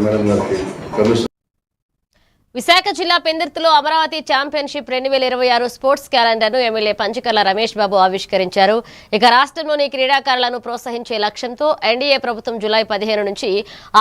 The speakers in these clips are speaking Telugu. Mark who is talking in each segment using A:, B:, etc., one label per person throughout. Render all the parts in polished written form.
A: మేడం గారికి కమిషన్.
B: విశాఖ జిల్లా పెందుర్తిలో అమరావతి ఛాంపియన్షిప్ 2026 స్పోర్ట్స్ క్యాలెండర్ను ఎమ్మెల్యే పంచకర్ల రమేష్ బాబు ఆవిష్కరించారు. ఇక రాష్ట్రంలోని క్రీడాకారులను ప్రోత్సహించే లక్ష్యంతో ఎన్డీఏ ప్రభుత్వం జూలై 15 నుంచి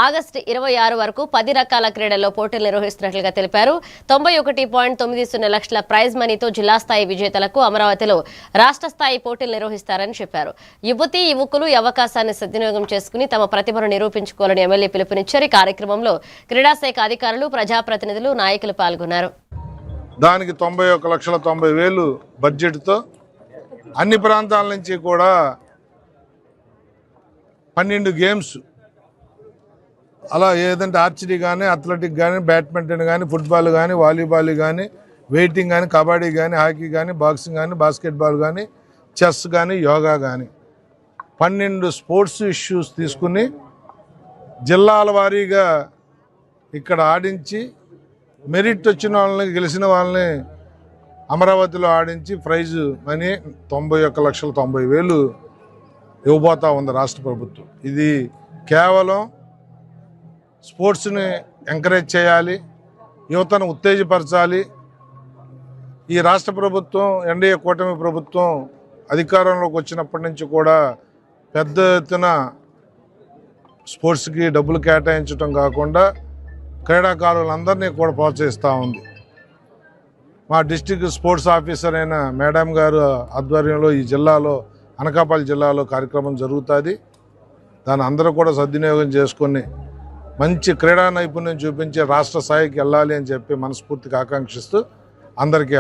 B: ఆగస్టు 26 వరకు 10 రకాల క్రీడల్లో పోటీలు నిర్వహిస్తున్నట్లుగా తెలిపారు. 91.90 లక్షల ప్రైజ్ మనీతో జిల్లా స్థాయి విజేతలకు అమరావతిలో రాష్ట్ర స్థాయి పోటీలు నిర్వహిస్తారని చెప్పారు. యువతీ యువకులు ఈ అవకాశాన్ని సద్వినియోగం చేసుకుని తమ ప్రతిభను నిరూపించుకోవాలని ఎమ్మెల్యే పిలుపునిచ్చారు. ఈ కార్యక్రమంలో క్రీడాశాఖ అధికారులు, ప్రజాప్రతినిధులు, నాయకులు పాల్గొన్నారు.
C: దానికి 91,90,000 బడ్జెట్తో అన్ని ప్రాంతాల నుంచి కూడా 12 గేమ్స్, అలా ఏదంటే ఆర్చరీ కానీ, అథ్లెటిక్ కానీ, బ్యాడ్మింటన్ కానీ, ఫుట్బాల్ కానీ, వాలీబాల్ కానీ, వెయిటింగ్ కానీ, కబడ్డీ కానీ, హాకీ కానీ, బాక్సింగ్ కానీ, బాస్కెట్బాల్ కానీ, చెస్ కానీ, యోగా కానీ 12 స్పోర్ట్స్ ఇష్యూస్ తీసుకుని జిల్లాల వారీగా ఇక్కడ ఆడించి మెరిట్ వచ్చిన వాళ్ళని, గెలిచిన వాళ్ళని అమరావతిలో ఆడించి ప్రైజు మనీ 91,90,000 ఇవ్వబోతా ఉంది రాష్ట్ర ప్రభుత్వం. ఇది కేవలం స్పోర్ట్స్ని ఎంకరేజ్ చేయాలి, యువతను ఉత్తేజపరచాలి. ఈ రాష్ట్ర ప్రభుత్వం, ఎన్డీఏ కూటమి ప్రభుత్వం అధికారంలోకి వచ్చినప్పటి నుంచి కూడా పెద్ద ఎత్తున స్పోర్ట్స్కి డబ్బులు కేటాయించడం కాకుండా క్రీడాకారులందరినీ కూడా ప్రోత్సహిస్తూ ఉంది. మా డిస్ట్రిక్ట్ స్పోర్ట్స్ ఆఫీసర్ అయిన మేడం గారు ఆధ్వర్యంలో ఈ జిల్లాలో, అనకాపల్లి జిల్లాలో కార్యక్రమం జరుగుతుంది. దాన్ని అందరూ కూడా సద్వినియోగం చేసుకొని మంచి క్రీడా నైపుణ్యం చూపించి రాష్ట్ర స్థాయికి వెళ్ళాలి అని చెప్పి మనస్ఫూర్తిగా ఆకాంక్షిస్తూ అందరికీ